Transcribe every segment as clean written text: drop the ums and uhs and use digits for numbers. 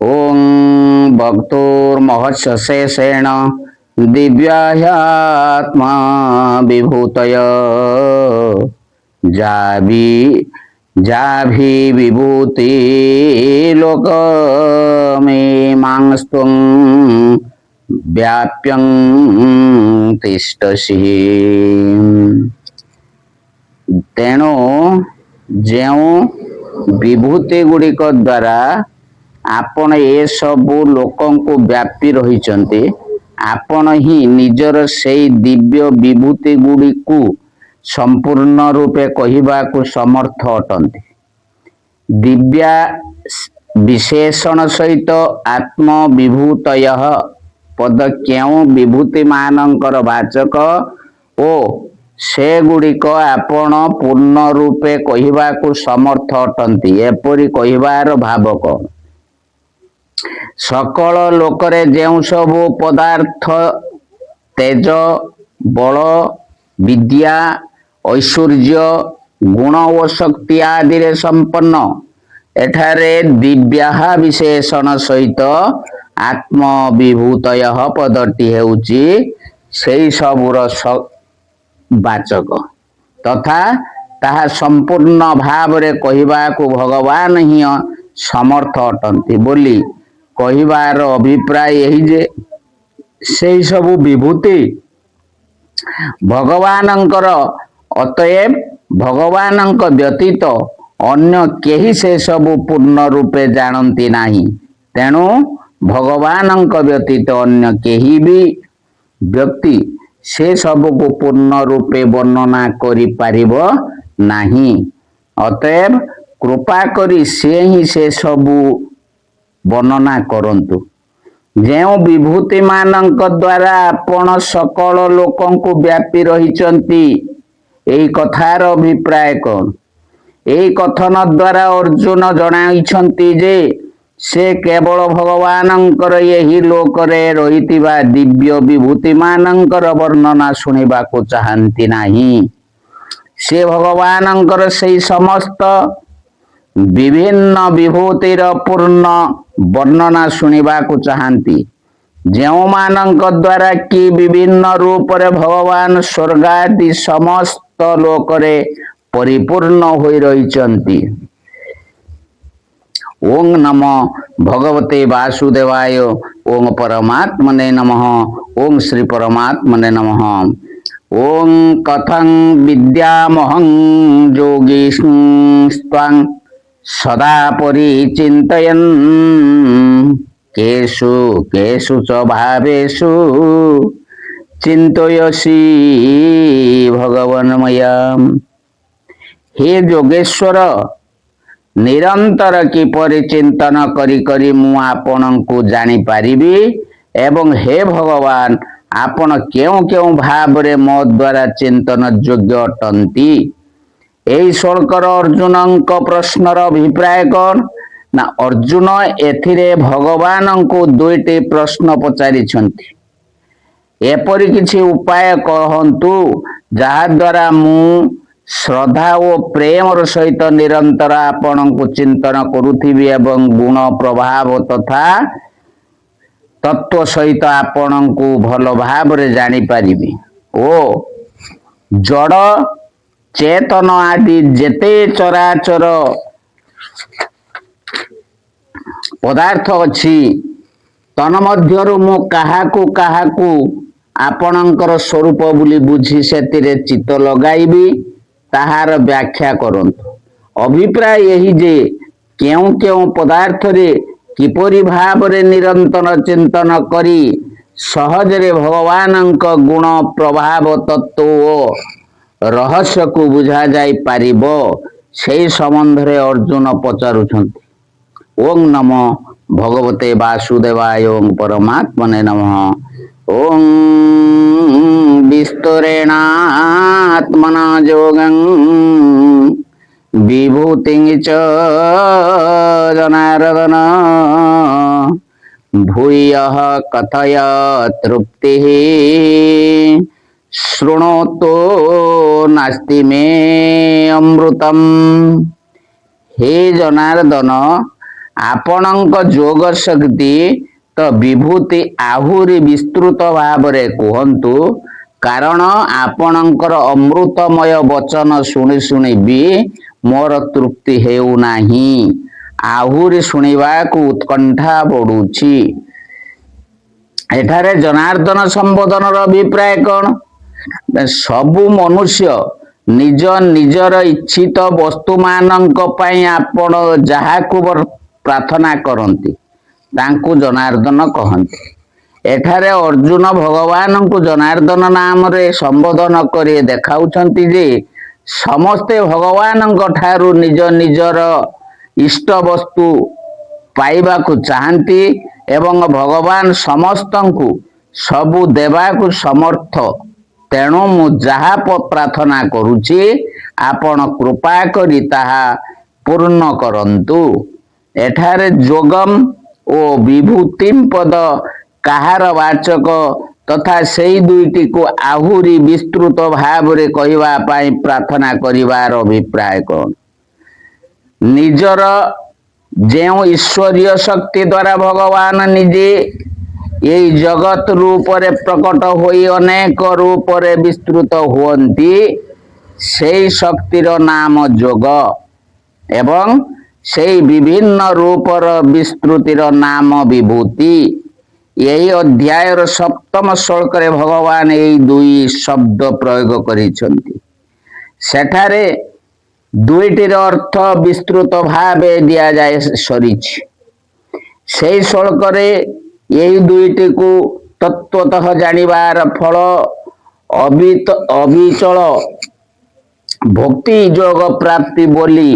ओं भक्तोर्महर्षशेषेण दिव्याह्यात्मा विभूतय जाभि विभूति लोक में मांस्त्वं व्याप्यं तिष्ठसि। तेणु जो विभूति गुड़िक द्वारा आपण ए सबु लोकंकु व्यापी रही आपण ही निजर से दिव्य विभूति गुड़िकु संपूर्ण रूपे कहवाकू समर्थ अटंती। दिव्या विशेषण सहित आत्म विभूतय पद क्यों विभूति मानकर वाचक ओ से गुड़िक आपण पूर्ण रूपे कहवाकू समर्थ अटंती। एपरि कहवार भाव कौन? सकल लोकरे जेउ सबु पदार्थ तेज बल विद्या ऐश्वर्य गुण और शक्ति आदि रे संपन्न एठारे दिव्या विशेषण सहित आत्म विभूतय पदटी हेउची सेई सबुर वाचक तथा ताहा संपूर्ण भाव रे कहवाकू भगवान ही समर्थ अटंती बोली कहवार अभिप्राय यही जे सेई सबु विभूति भगवानंकर अतएव भगवानंक व्यतीत अन्य केही से सबु पूर्ण रूपे जानती नाही। तेणु भगवानंक व्यतीत अन्य केही भी व्यक्ति से सबु को पूर्ण रूपे वर्णना करि पारिबो नाही। अतएव कृपा करी से ही से सबु वर्णना करंतु। जो विभूति मानक द्वारा आपण सकल लोकंकु व्यापी रहिचंती एई कथार अभिप्राय कौन? एई कथन द्वारा अर्जुन जणाइछंती जे से केवल भगवानंकर यही लोकरे रहितिबा दिव्य विभूति मानंकर वर्णना सुनिबाकू चाहंती नाही। से भगवानंकर सेई समस्त विभिन्न विभूतिर पूर्ण वर्णना सुनिबाकू चाहंती। जो मानक द्वारा कि विभिन्न रूप रे भगवान स्वर्गादि समस्त लोकरे परिपूर्ण होई रहिचंती। ओं नमो भगवते वासुदेवाय ओं परमात्मने नमः ओं श्री परमात्मने नमः। ओं कथं विद्यामहं योगीस्त्वां सदा परिचिन्तयन् केषु केषु च भावेषु चिन्तयसि भगवन्मया। हे योगेश्वर निरंतर किपरि चिंतन करी करी मु आपनकु जानि पारिबी एवं हे भगवान आपण केउ केउ भाव रे मो द्वारा चिंतन योग्य अटंती। एई श्लोकर अर्जुनक प्रश्नर अभिप्राय कौन ना अर्जुन एथिरे भगवानंकु दुईटी प्रश्न पचारिछंती। एपरि किछि उपाय कहंतु जहा द्वारा मु श्रद्धा और प्रेम सहित निरंतर आपनकु चिंतन करुथिबी एवं गुण प्रभाव तथा तत्व सहित आपनकु भल भाव रे जानि पारिबी। ओ जड़ चेतन आदि जेते चराचर पदार्थ अछि तन्मध्यरु मु काहाकू काहाकू आपणकर स्वरूप बोली बुझी सेतिरे चित्त लगाइबी ताहार व्याख्या करंतु। अभिप्राय यही जे केउ केउ पदार्थ रे किपरि भाव रे निरंतर चिंतन करी सहज रे भगवानंक गुण प्रभाव तत्व रहस्य को बुझा जाई पारिबो सेई संबंध रे अर्जुन पचारुछंती। ओं नमो भगवते वासुदेवाय ओं परमात्मने नमः। ओं विस्तरेणात्मना योगं विभूतिं च जनार्दन भूयः कथय तृप्तिः शृणोतो नास्ति मे अमृतम। हे जनार्दन ଆପଣଙ୍କ ଯୋଗ ଶକ୍ତି ତ ବିଭୂତି ଆହୁରି ବିସ୍ତୃତ ଭାବରେ କୁହନ୍ତୁ, କାରଣ ଆପଣଙ୍କର ଅମୃତମୟ ବଚନ ଶୁଣି ଶୁଣି ବି ମୋର ତୃପ୍ତି ହେଉନାହିଁ। ଆହୁରି ଶୁଣିବାକୁ ଉତ୍କଣ୍ଠା ବଢୁଛି। ଏଠାରେ ଜନାର୍ଦ୍ଦନ ସମ୍ବୋଧନର ଅଭିପ୍ରାୟ କଣ? ସବୁ ମନୁଷ୍ୟ ନିଜ ନିଜର ଇଚ୍ଛିତ ବସ୍ତୁମାନଙ୍କ ପାଇଁ ଆପଣ ଯାହାକୁ ପ୍ରାର୍ଥନା କରନ୍ତି ତାଙ୍କୁ ଜନାର୍ଦ୍ଦନ କହନ୍ତି। ଏଠାରେ ଅର୍ଜୁନ ଭଗବାନଙ୍କୁ ଜନାର୍ଦ୍ଦନ ନାମରେ ସମ୍ବୋଧନ କରି ଦେଖାଉଛନ୍ତି ଯେ ସମସ୍ତେ ଭଗବାନଙ୍କ ଠାରୁ ନିଜ ନିଜର ଇଷ୍ଟ ବସ୍ତୁ ପାଇବାକୁ ଚାହାନ୍ତି ଏବଂ ଭଗବାନ ସମସ୍ତଙ୍କୁ ସବୁ ଦେବାକୁ ସମର୍ଥ। ତେଣୁ ମୁଁ ଯାହା ପ୍ରାର୍ଥନା କରୁଛି ଆପଣ କୃପା କରି ତାହା ପୂର୍ଣ୍ଣ କରନ୍ତୁ। ଏଠାରେ ଯୋଗମ୍ ଓ ବିଭୂତିମ୍ ପଦ କାହାର ବାଚକ ତଥା ସେଇ ଦୁଇଟିକୁ ଆହୁରି ବିସ୍ତୃତ ଭାବରେ କହିବା ପାଇଁ ପ୍ରାର୍ଥନା କରିବାର ଅଭିପ୍ରାୟ କଣ? ନିଜର ଯେଉଁ ଈଶ୍ୱରୀୟ ଶକ୍ତି ଦ୍ୱାରା ଭଗବାନ ନିଜେ ଏଇ ଜଗତ ରୂପରେ ପ୍ରକଟ ହୋଇ ଅନେକ ରୂପରେ ବିସ୍ତୃତ ହୁଅନ୍ତି, ସେଇ ଶକ୍ତିର ନାମ ଯୋଗ ଏବଂ ସେଇ ବିଭିନ୍ନ ରୂପର ବିସ୍ତୃତିର ନାମ ବିଭୂତି। ଏହି ଅଧ୍ୟାୟର 7ମ ଶ୍ଲୋକରେ ଭଗବାନ ଏହି ଦୁଇ ଶବ୍ଦ ପ୍ରୟୋଗ କରିଛନ୍ତି। ସେଠାରେ ଦୁଇଟିର ଅର୍ଥ ବିସ୍ତୃତ ଭାବେ ଦିଆଯାଇ ସରିଛି। ସେହି ଶ୍ଲୋକରେ ଏହି ଦୁଇଟିକୁ ତତ୍ତ୍ୱତଃ ଜାଣିବାର ଫଳ ଅବିଚଳ ଭକ୍ତି ଯୋଗ ପ୍ରାପ୍ତି ବୋଲି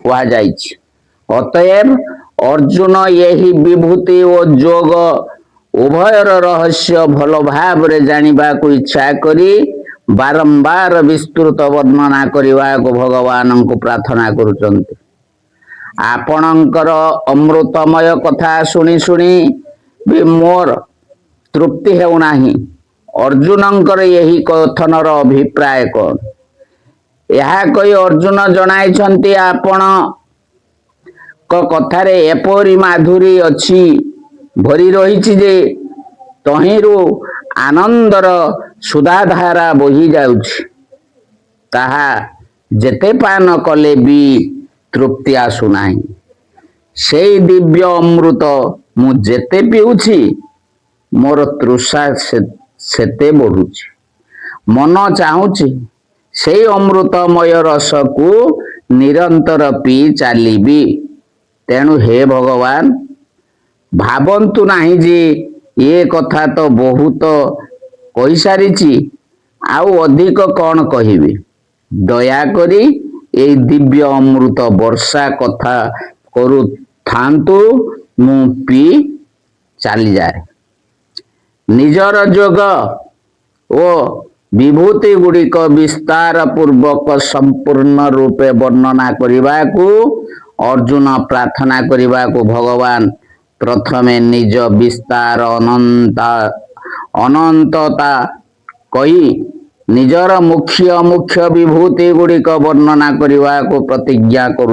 କୁହାଯାଇଛି। ଅତଏବ ଅର୍ଜୁନ ଏହି ବିଭୂତି ଓ ଯୋଗ ଉଭୟର ରହସ୍ୟ ଭଲ ଭାବରେ ଜାଣିବାକୁ ଇଚ୍ଛା କରି ବାରମ୍ବାର ବିସ୍ତୃତ ବର୍ଣ୍ଣନା କରିବାକୁ ଭଗବାନଙ୍କୁ ପ୍ରାର୍ଥନା କରୁଛନ୍ତି। ଆପଣଙ୍କର ଅମୃତମୟ କଥା ଶୁଣି ଶୁଣି ବି ମୋର ତୃପ୍ତି ହେଉନାହିଁ। ଅର୍ଜୁନଙ୍କର ଏହି କଥନର ଅଭିପ୍ରାୟ କଣ? ଏହା କହି ଅର୍ଜୁନ ଜଣାଇଛନ୍ତି ଆପଣଙ୍କ କଥାରେ ଏପରି ମାଧୁରୀ ଅଛି, ଭରି ରହିଛି ଯେ ତହିଁରୁ ଆନନ୍ଦର ସୁଧାଧାରା ବୋହି ଯାଉଛି। ତାହା ଯେତେ ପାନ କଲେ ବି ତୃପ୍ତି ଆସୁନାହିଁ। ସେଇ ଦିବ୍ୟ ଅମୃତ ମୁଁ ଯେତେ ପିଉଛି ମୋର ତୃଷା ସେତେ ବଢୁଛି। ମନ ଚାହୁଁଛି ସେଇ ଅମୃତମୟ ରସକୁ ନିରନ୍ତର ପିଇ ଚାଲିବି। ତେଣୁ ହେ ଭଗବାନ, ଭାବନ୍ତୁ ନାହିଁ ଯେ ଏ କଥା ତ ବହୁତ କହିସାରିଛି, ଆଉ ଅଧିକ କଣ କହିବି। ଦୟାକରି ଏହି ଦିବ୍ୟ ଅମୃତ ବର୍ଷା କଥା କରୁଥାନ୍ତୁ, ମୁଁ ପିଇ ଚାଲିଯାଏ। ନିଜର ଯୋଗ ଓ ବିଭୂତି ଗୁଡ଼ିକ ବିସ୍ତାର ପୂର୍ବକ ସମ୍ପୂର୍ଣ୍ଣ ରୂପେ ବର୍ଣ୍ଣନା କରିବାକୁ ଅର୍ଜୁନ ପ୍ରାର୍ଥନା କରିବାକୁ ଭଗବାନ ପ୍ରଥମେ ନିଜ ବିସ୍ତାର ଅନନ୍ତତା କହି ନିଜର ମୁଖ୍ୟ ବିଭୂତି ଗୁଡ଼ିକ ବର୍ଣ୍ଣନା କରିବାକୁ ପ୍ରତିଜ୍ଞା କରୁ